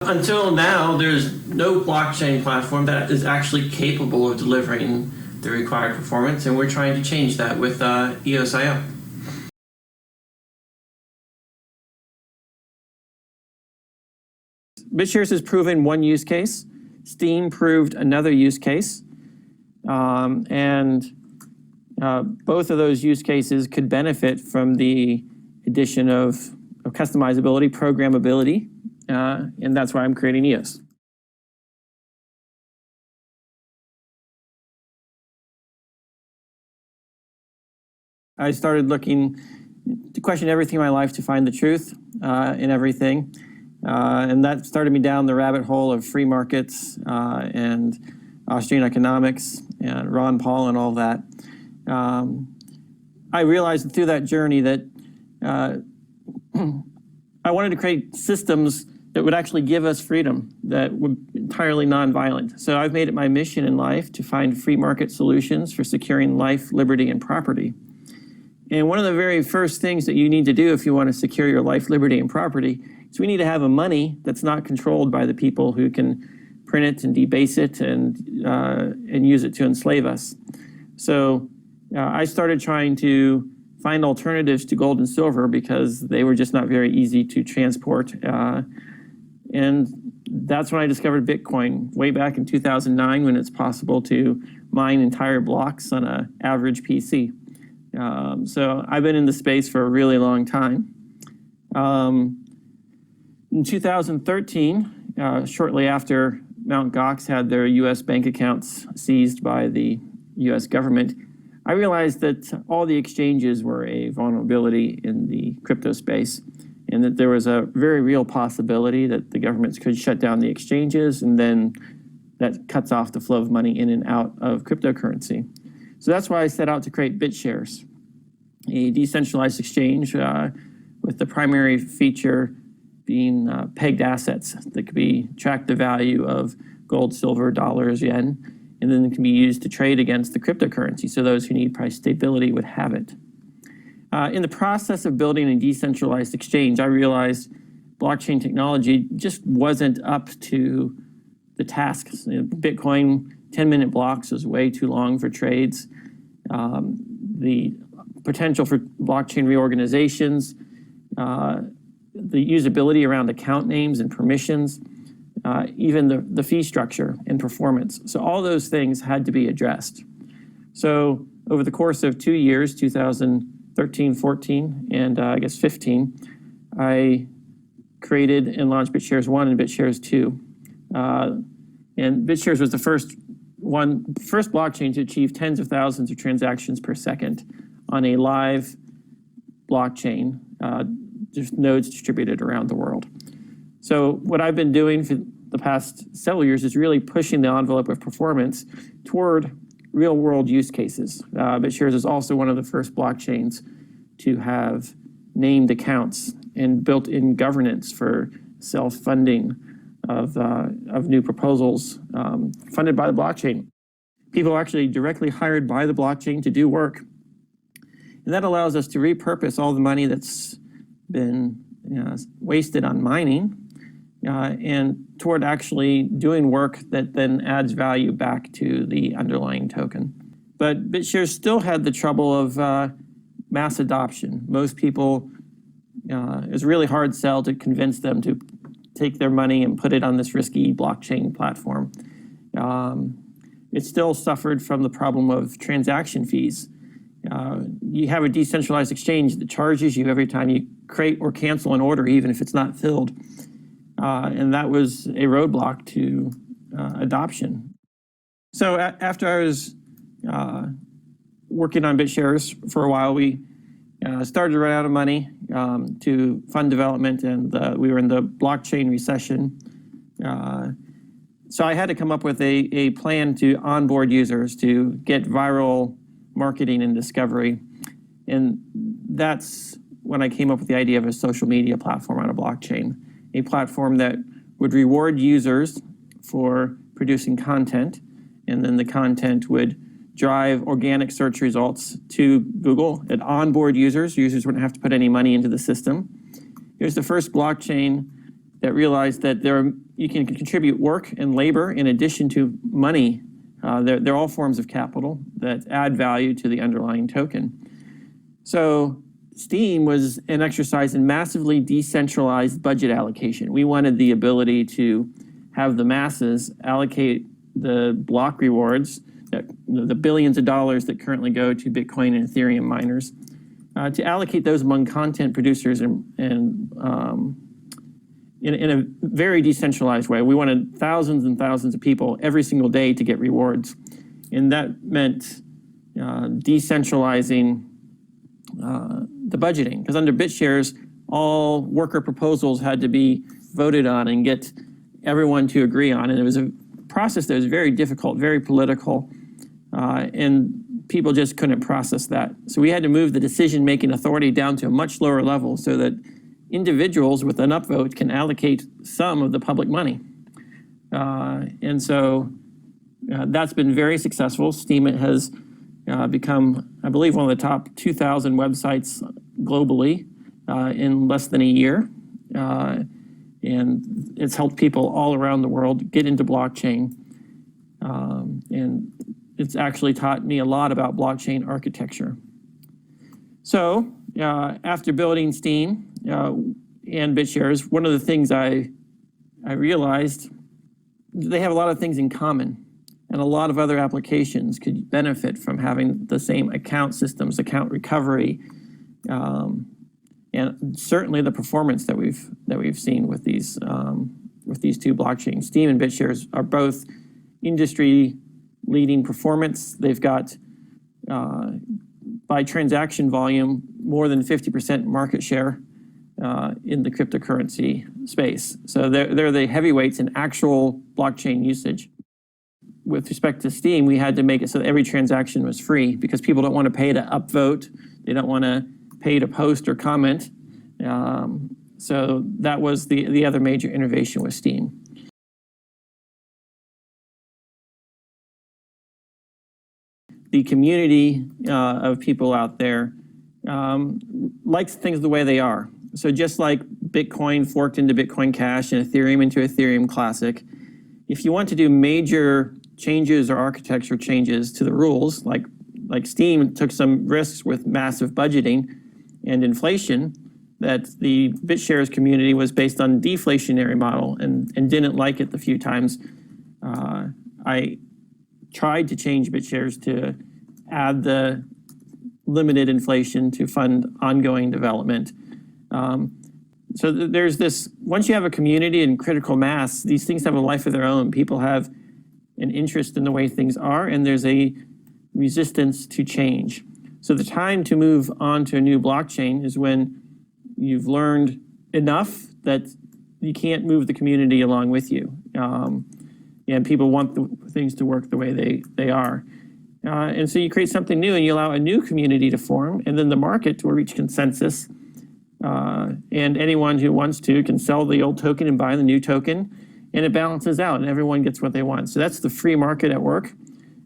Until now, there's no blockchain platform that is actually capable of delivering the required performance, and we're trying to change that with EOS.io. BitShares has proven one use case. Steam proved another use case. Both of those use cases could benefit from the addition of customizability, programmability, and that's why I'm creating EOS. I started looking to question everything in my life to find the truth in everything. And that started me down the rabbit hole of free markets and Austrian economics and Ron Paul and all that. I realized through that journey that I wanted to create systems that would actually give us freedom, that would be entirely nonviolent. So I've made it my mission in life to find free market solutions for securing life, liberty, and property. And one of the very first things that you need to do if you want to secure your life, liberty, and property is we need to have a money that's not controlled by the people who can print it and debase it and use it to enslave us. So I started trying to find alternatives to gold and silver because they were just not very easy to transport. And that's when I discovered Bitcoin, way back in 2009, when it's possible to mine entire blocks on an average PC. So I've been in the space for a really long time. In 2013, shortly after Mt. Gox had their US bank accounts seized by the US government, I realized that all the exchanges were a vulnerability in the crypto space, and that there was a very real possibility that the governments could shut down the exchanges, and then that cuts off the flow of money in and out of cryptocurrency. So that's why I set out to create BitShares, a decentralized exchange with the primary feature being pegged assets that could be track the value of gold, silver, dollars, yen, and then it can be used to trade against the cryptocurrency, so those who need price stability would have it. In the process of building a decentralized exchange, I realized blockchain technology just wasn't up to the tasks. Bitcoin 10-minute blocks was way too long for trades. The potential for blockchain reorganizations, the usability around account names and permissions, even the fee structure and performance. So all those things had to be addressed. So over the course of 2 years, 2013, 14, and I guess 15, I created and launched BitShares 1 and BitShares 2. And BitShares was the first blockchain to achieve tens of thousands of transactions per second on a live blockchain, just nodes distributed around the world. So what I've been doing for the past several years is really pushing the envelope of performance toward real world use cases. BitShares is also one of the first blockchains to have named accounts and built-in governance for self-funding of new proposals funded by the blockchain. People are actually directly hired by the blockchain to do work. And that allows us to repurpose all the money that's been wasted on mining and toward actually doing work that then adds value back to the underlying token. But BitShares still had the trouble of mass adoption. Most people, it's a really hard sell to convince them to take their money and put it on this risky blockchain platform. It still suffered from the problem of transaction fees. You have a decentralized exchange that charges you every time you create or cancel an order, even if it's not filled. And that was a roadblock to adoption. So after I was working on BitShares for a while, we started to run out of money to fund development, and we were in the blockchain recession. So I had to come up with a plan to onboard users to get viral marketing and discovery. And that's when I came up with the idea of a social media platform on a blockchain, a platform that would reward users for producing content, and then the content would drive organic search results to Google. It onboard users. Users wouldn't have to put any money into the system. It was the first blockchain that realized that there are you can contribute work and labor in addition to money. They're all forms of capital that add value to the underlying token. So Steem was an exercise in massively decentralized budget allocation. We wanted the ability to have the masses allocate the block rewards, the billions of dollars that currently go to Bitcoin and Ethereum miners, to allocate those among content producers and in a very decentralized way. We wanted thousands and thousands of people every single day to get rewards. And that meant decentralizing the budgeting, because under BitShares, all worker proposals had to be voted on and get everyone to agree on. And it was a process that was very difficult, very political, and people just couldn't process that. So we had to move the decision-making authority down to a much lower level so that individuals with an upvote can allocate some of the public money. And so that's been very successful. Steem has become, I believe, one of the top 2,000 websites globally in less than a year. And it's helped people all around the world get into blockchain. And it's actually taught me a lot about blockchain architecture. So after building Steem and BitShares, one of the things I realized, they have a lot of things in common. And a lot of other applications could benefit from having the same account systems, account recovery, and certainly the performance that we've seen with these two blockchains. Steem and BitShares are both industry-leading performance. They've got, by transaction volume, more than 50% market share in the cryptocurrency space. So they're the heavyweights in actual blockchain usage. With respect to Steem, we had to make it so that every transaction was free, because people don't want to pay to upvote. They don't want to pay to post or comment. So that was the other major innovation with Steem. The community of people out there likes things the way they are. So just like Bitcoin forked into Bitcoin Cash and Ethereum into Ethereum Classic, if you want to do major changes or architecture changes to the rules, like Steem took some risks with massive budgeting and inflation, that the BitShares community was based on deflationary model and didn't like it the few times. I tried to change BitShares to add the limited inflation to fund ongoing development. So there's this, once you have a community and critical mass, these things have a life of their own. People have an interest in the way things are, and there's a resistance to change. So the time to move on to a new blockchain is when you've learned enough that you can't move the community along with you. And people want things to work the way they are. And so you create something new and you allow a new community to form, and then the market will reach consensus. And anyone who wants to can sell the old token and buy the new token, and it balances out and everyone gets what they want. So that's the free market at work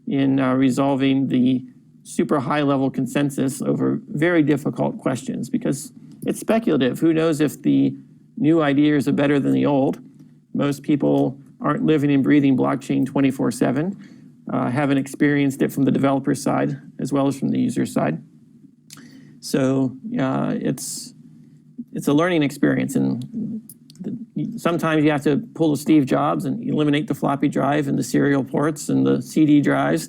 in resolving the super high level consensus over very difficult questions, because it's speculative. Who knows if the new ideas are better than the old? Most people aren't living and breathing blockchain 24/7, haven't experienced it from the developer side as well as from the user side. So it's a learning experience, and sometimes you have to pull the Steve Jobs and eliminate the floppy drive and the serial ports and the CD drives,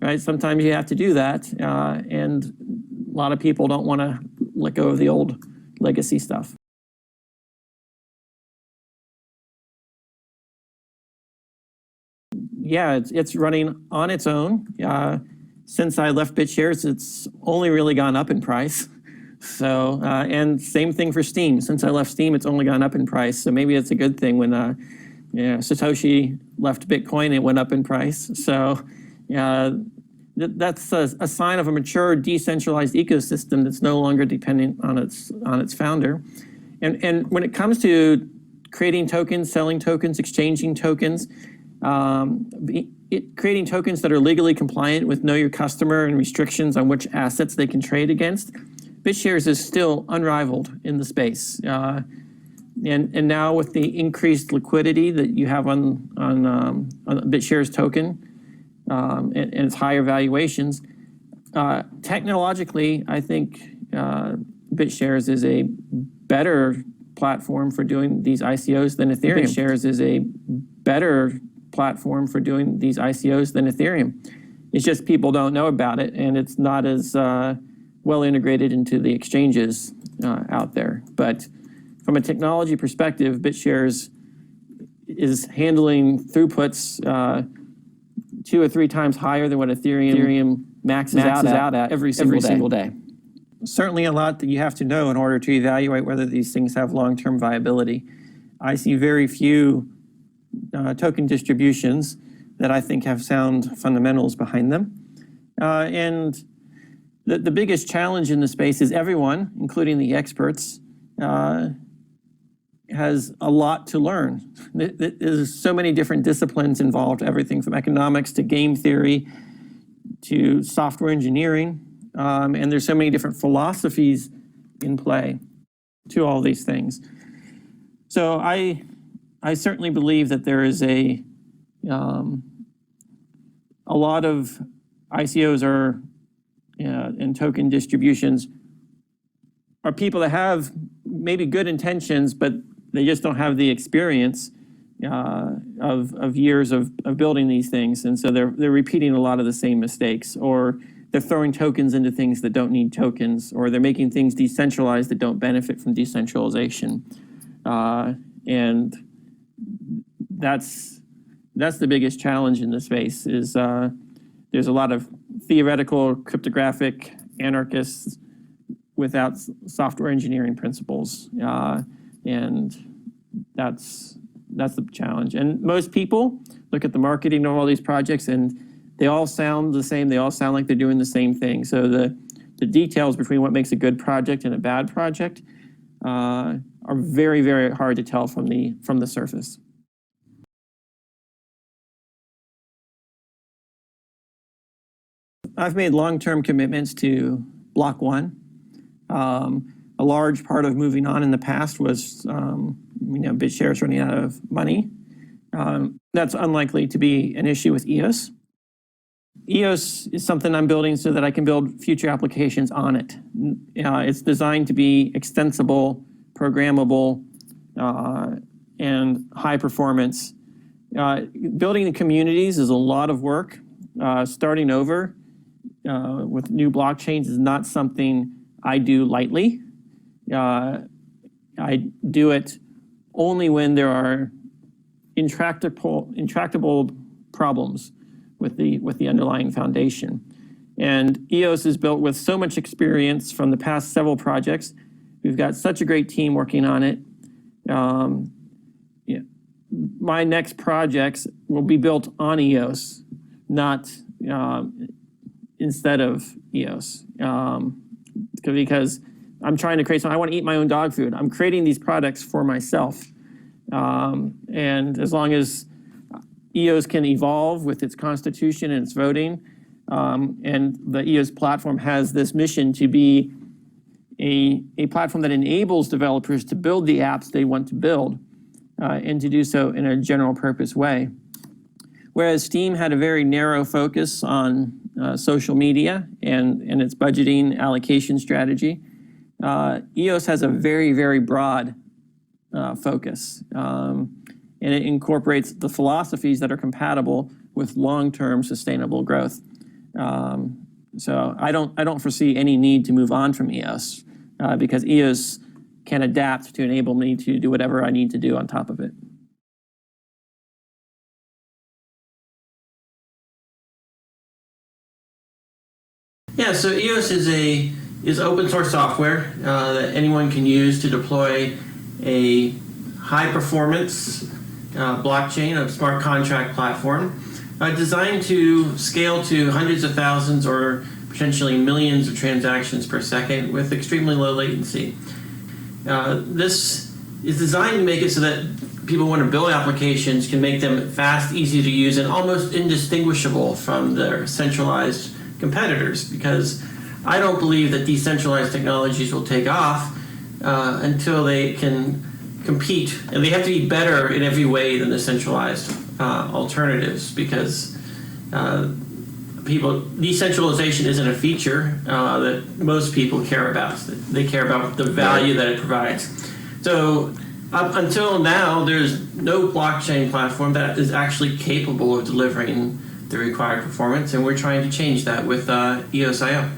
right? Sometimes you have to do that, and a lot of people don't want to let go of the old legacy stuff. Yeah, it's running on its own. Since I left BitShares, it's only really gone up in price. So, and same thing for Steem. Since I left Steem, it's only gone up in price. So maybe it's a good thing when Satoshi left Bitcoin, it went up in price. So that's a sign of a mature, decentralized ecosystem that's no longer dependent on its founder. And when it comes to creating tokens, selling tokens, exchanging tokens, creating tokens that are legally compliant with Know Your Customer and restrictions on which assets they can trade against, BitShares is still unrivaled in the space. And now with the increased liquidity that you have on BitShares token and its higher valuations, technologically, I think BitShares is a better platform for doing these ICOs than Ethereum. BitShares is a better platform for doing these ICOs than Ethereum. It's just people don't know about it, and it's not as well integrated into the exchanges out there. But from a technology perspective, BitShares is handling throughputs 2 or 3 times higher than what Ethereum maxes out at every single day. Certainly a lot that you have to know in order to evaluate whether these things have long-term viability. I see very few token distributions that I think have sound fundamentals behind them. And the biggest challenge in the space is everyone, including the experts, has a lot to learn. There's so many different disciplines involved, everything from economics to game theory to software engineering. And there's so many different philosophies in play to all these things. So I certainly believe that there is a lot of ICOs are and token distributions are people that have maybe good intentions, but they just don't have the experience of years of building these things, and so they're repeating a lot of the same mistakes, or they're throwing tokens into things that don't need tokens, or they're making things decentralized that don't benefit from decentralization, and that's the biggest challenge in the space. Is there's a lot of theoretical cryptographic anarchists without software engineering principles, and that's the challenge. And most people look at the marketing of all these projects and they all sound the same. They all sound like they're doing the same thing. So the details between what makes a good project and a bad project are very, very hard to tell from the surface. I've made long-term commitments to Block 1. A large part of moving on in the past was BitShares running out of money. That's unlikely to be an issue with EOS. EOS is something I'm building so that I can build future applications on it. It's designed to be extensible, programmable, and high performance. Building the communities is a lot of work. Starting over with new blockchains is not something I do lightly. I do it only when there are intractable problems with the underlying foundation. And EOS is built with so much experience from the past several projects. We've got such a great team working on it. My next projects will be built on EOS, not instead of EOS. Because I'm trying to create something. I want to eat my own dog food. I'm creating these products for myself. And as long as EOS can evolve with its constitution and its voting, and the EOS platform has this mission to be a platform that enables developers to build the apps they want to build, and to do so in a general purpose way. Whereas Steam had a very narrow focus on social media and its budgeting allocation strategy, EOS has a very, very broad focus. And it incorporates the philosophies that are compatible with long-term sustainable growth. So I don't foresee any need to move on from EOS because EOS can adapt to enable me to do whatever I need to do on top of it. Yeah, so EOS is open source software that anyone can use to deploy a high performance blockchain, a smart contract platform designed to scale to hundreds of thousands or potentially millions of transactions per second with extremely low latency. This is designed to make it so that people who want to build applications can make them fast, easy to use, and almost indistinguishable from their centralized competitors, because I don't believe that decentralized technologies will take off until they can compete, and they have to be better in every way than the centralized alternatives, because decentralization isn't a feature that most people care about. They care about the value that it provides. So up until now, there's no blockchain platform that is actually capable of delivering the required performance, and we're trying to change that with EOS.io.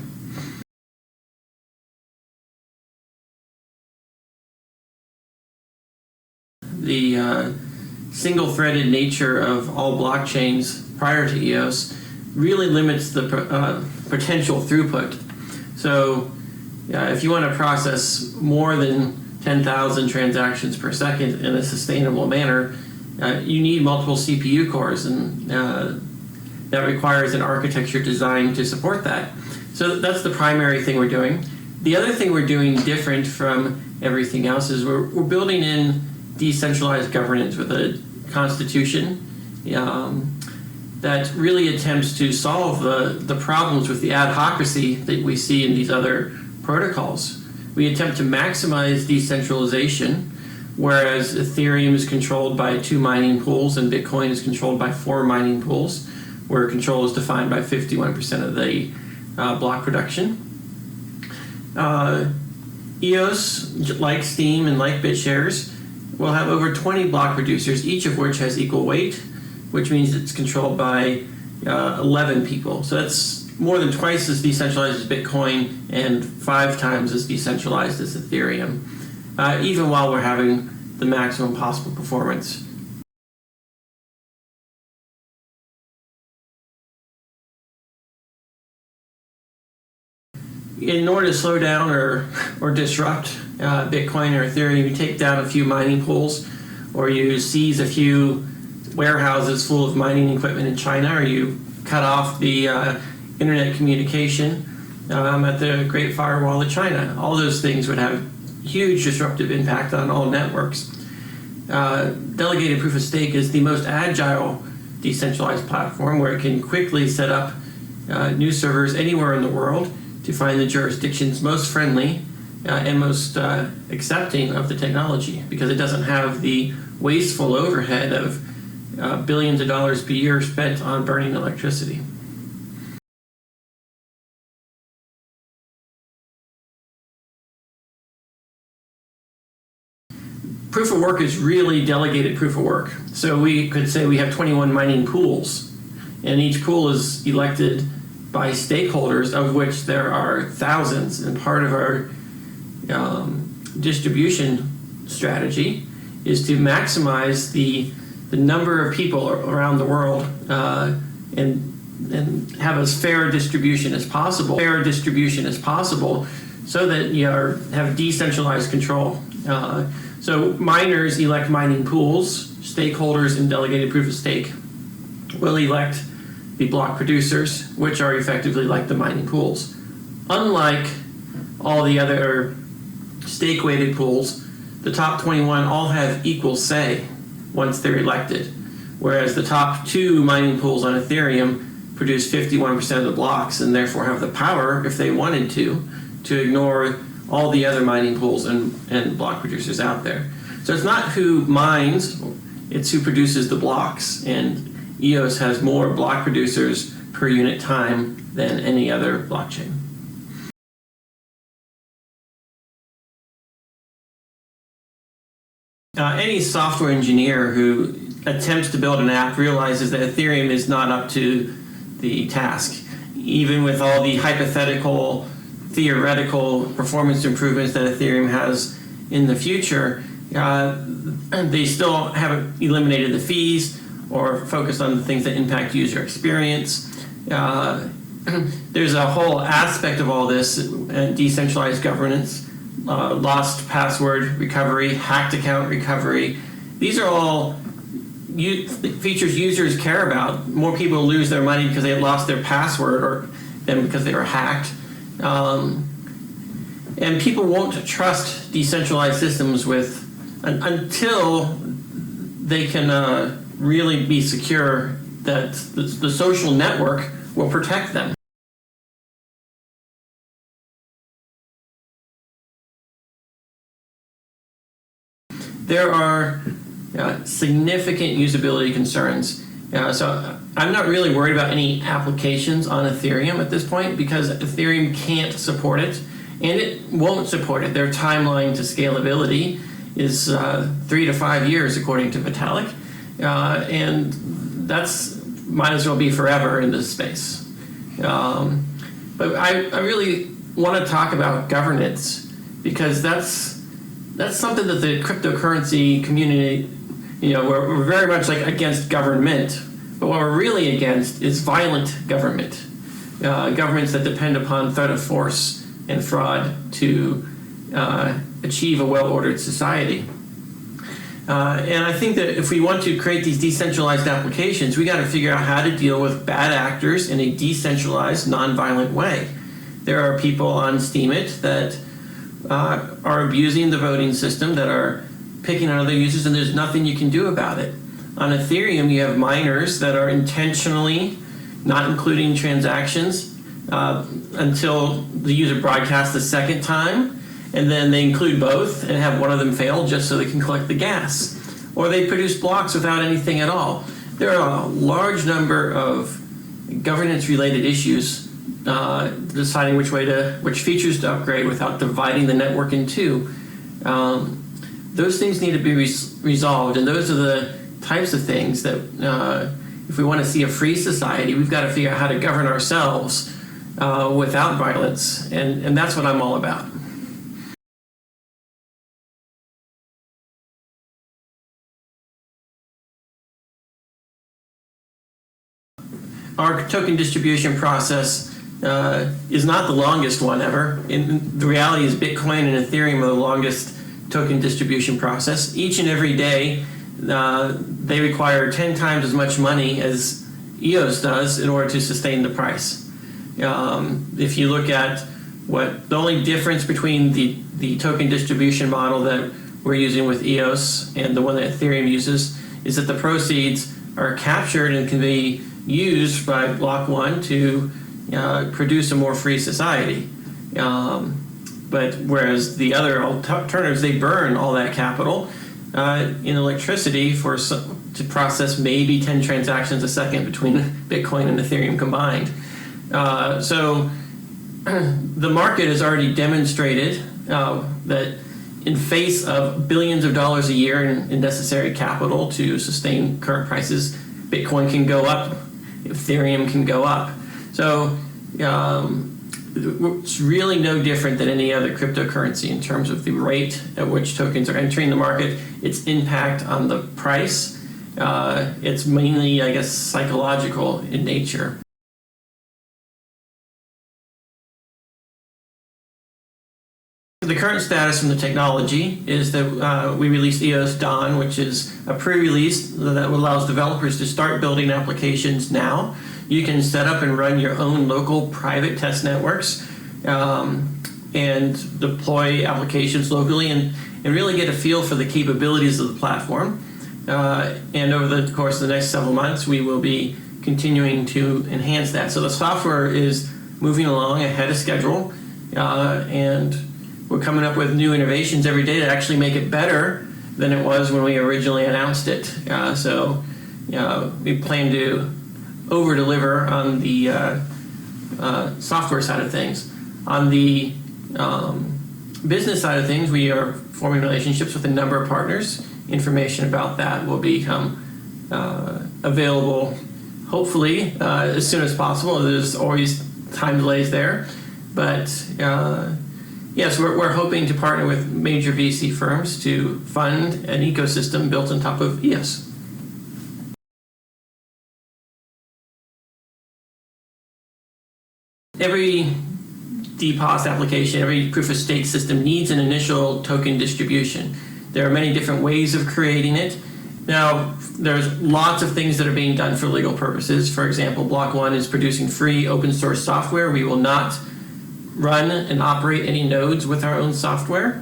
The single-threaded nature of all blockchains prior to EOS really limits the potential throughput. So if you want to process more than 10,000 transactions per second in a sustainable manner, you need multiple CPU cores, and that requires an architecture designed to support that. So that's the primary thing we're doing. The other thing we're doing different from everything else is we're building in decentralized governance with a constitution that really attempts to solve the problems with the adhocracy that we see in these other protocols. We attempt to maximize decentralization, whereas Ethereum is controlled by 2 mining pools and Bitcoin is controlled by 4 mining pools, where control is defined by 51% of the block production. EOS, like Steem and like BitShares, will have over 20 block producers, each of which has equal weight, which means it's controlled by 11 people. So that's more than twice as decentralized as Bitcoin and 5 times as decentralized as Ethereum, even while we're having the maximum possible performance. In order to slow down or disrupt Bitcoin or Ethereum, you take down a few mining pools, or you seize a few warehouses full of mining equipment in China, or you cut off the internet communication at the Great Firewall of China. All those things would have huge disruptive impact on all networks. Delegated Proof of Stake is the most agile decentralized platform, where it can quickly set up new servers anywhere in the world to find the jurisdictions most friendly and most accepting of the technology, because it doesn't have the wasteful overhead of billions of dollars per year spent on burning electricity. Proof of work is really delegated proof of work. So we could say we have 21 mining pools, and each pool is elected by stakeholders, of which there are thousands. And part of our distribution strategy is to maximize the number of people around the world and have as fair a distribution as possible. So that you have decentralized control. So miners elect mining pools. Stakeholders in delegated proof of stake will elect the block producers, which are effectively like the mining pools. Unlike all the other stake-weighted pools, the top 21 all have equal say once they're elected, whereas the top 2 mining pools on Ethereum produce 51% of the blocks and therefore have the power, if they wanted to ignore all the other mining pools and block producers out there. So it's not who mines, it's who produces the blocks, and EOS has more block producers per unit time than any other blockchain. Any software engineer who attempts to build an app realizes that Ethereum is not up to the task. Even with all the hypothetical, theoretical performance improvements that Ethereum has in the future, they still haven't eliminated the fees or focused on the things that impact user experience. There's a whole aspect of all this, decentralized governance, lost password recovery, hacked account recovery. These are all features users care about. More people lose their money because they had lost their password than because they were hacked. And people won't trust decentralized systems until they can really be secure that the social network will protect them. there are significant usability concerns. So I'm not really worried about any applications on Ethereum at this point because Ethereum can't support it, and it won't support it. Their timeline to scalability is 3 to 5 years, according to Vitalik, and that's might as well be forever in this space. But I really want to talk about governance because that's something that the cryptocurrency community, we're very much like against government, but what we're really against is violent government, governments that depend upon threat of force and fraud to achieve a well-ordered society. And I think that if we want to create these decentralized applications, we got to figure out how to deal with bad actors in a decentralized, non-violent way. There are people on Steemit that are abusing the voting system, that are picking on other users, and there's nothing you can do about it. On Ethereum, you have miners that are intentionally not including transactions until the user broadcasts the second time, and then they include both and have one of them fail just so they can collect the gas. Or they produce blocks without anything at all. There are a large number of governance-related issues deciding which features to upgrade without dividing the network in two. Those things need to be resolved, and those are the types of things that if we want to see a free society, we've got to figure out how to govern ourselves without violence, and that's what I'm all about. Our token distribution process is not the longest one ever. The reality is Bitcoin and Ethereum are the longest token distribution process. Each and every day, they require 10 times as much money as EOS does in order to sustain the price. If you look at the only difference between the token distribution model that we're using with EOS and the one that Ethereum uses is that the proceeds are captured and can be used by Block 1 to produce a more free society. But whereas the other alternatives, they burn all that capital in electricity to process maybe 10 transactions a second between Bitcoin and Ethereum combined. So the market has already demonstrated that in face of billions of dollars a year in necessary capital to sustain current prices, Bitcoin can go up, Ethereum can go up. So it's really no different than any other cryptocurrency in terms of the rate at which tokens are entering the market, its impact on the price. It's mainly, I guess, psychological in nature. The current status from the technology is that we released EOS Dawn, which is a pre-release that allows developers to start building applications now. You can set up and run your own local private test networks and deploy applications locally and really get a feel for the capabilities of the platform. And over the course of the next several months, we will be continuing to enhance that. So the software is moving along ahead of schedule, and we're coming up with new innovations every day that actually make it better than it was when we originally announced it. So we plan to over-deliver on the software side of things. On the business side of things, we are forming relationships with a number of partners. Information about that will become available, hopefully, as soon as possible. There's always time delays there. But yes, we're hoping to partner with major VC firms to fund an ecosystem built on top of EOS. Every DPOS application, every proof of stake system needs an initial token distribution. There are many different ways of creating it. Now, there's lots of things that are being done for legal purposes. For example, Block 1 is producing free open source software. We will not run and operate any nodes with our own software.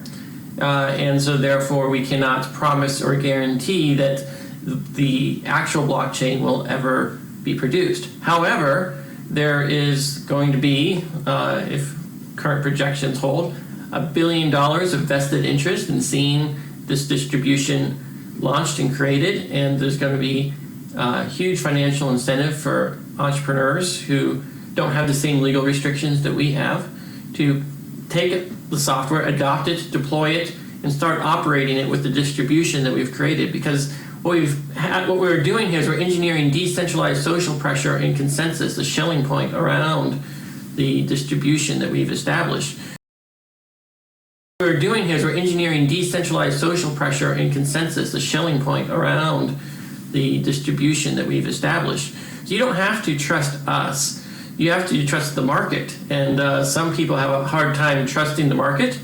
And so therefore we cannot promise or guarantee that the actual blockchain will ever be produced. However, there is going to be, if current projections hold, $1 billion of vested interest in seeing this distribution launched and created, and there's going to be huge financial incentive for entrepreneurs who don't have the same legal restrictions that we have to take the software, adopt it, deploy it, and start operating it with the distribution that we've created. Because what we're doing here is we're engineering decentralized social pressure and consensus, the Schelling point around the distribution that we've established. What we're doing here is we're engineering decentralized social pressure and consensus, the Schelling point around the distribution that we've established. So you don't have to trust us. You have to trust the market. And some people have a hard time trusting the market,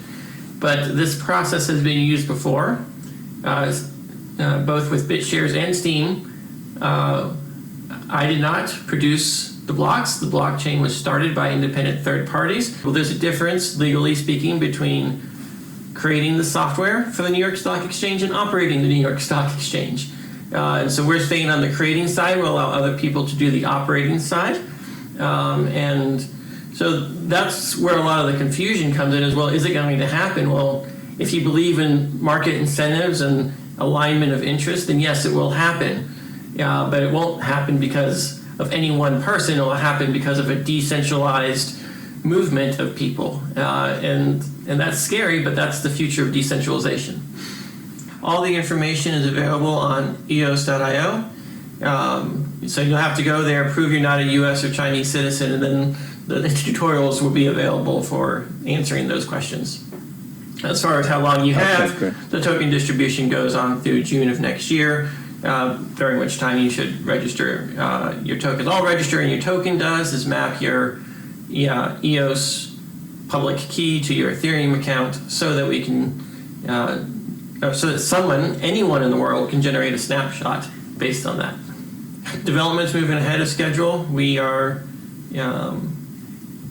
but this process has been used before, both with BitShares and Steem. I did not produce the blocks. The blockchain was started by independent third parties. Well, there's a difference, legally speaking, between creating the software for the New York Stock Exchange and operating the New York Stock Exchange. And so we're staying on the creating side. We'll allow other people to do the operating side. And so that's where a lot of the confusion comes in as well. Is it going to happen? Well, if you believe in market incentives and alignment of interest, then yes, it will happen. But it won't happen because of any one person. It will happen because of a decentralized movement of people. And that's scary, but that's the future of decentralization. All the information is available on EOS.io. So you'll have to go there, prove you're not a US or Chinese citizen, and then the tutorials will be available for answering those questions. As far as how long you have, the token distribution goes on through June of next year, during which time you should register your tokens. All registering your token does is map your EOS public key to your Ethereum account so that we can, so that anyone in the world can generate a snapshot based on that. Development's moving ahead of schedule. We are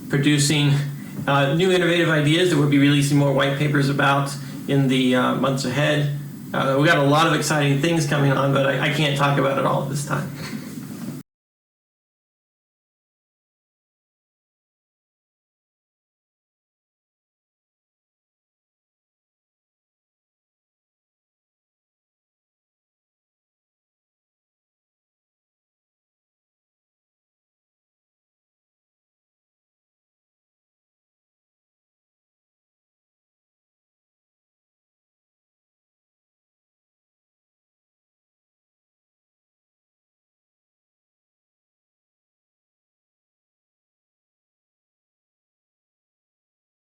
producing new innovative ideas that we'll be releasing more white papers about in the months ahead. We've got a lot of exciting things coming on, but I can't talk about it all at this time.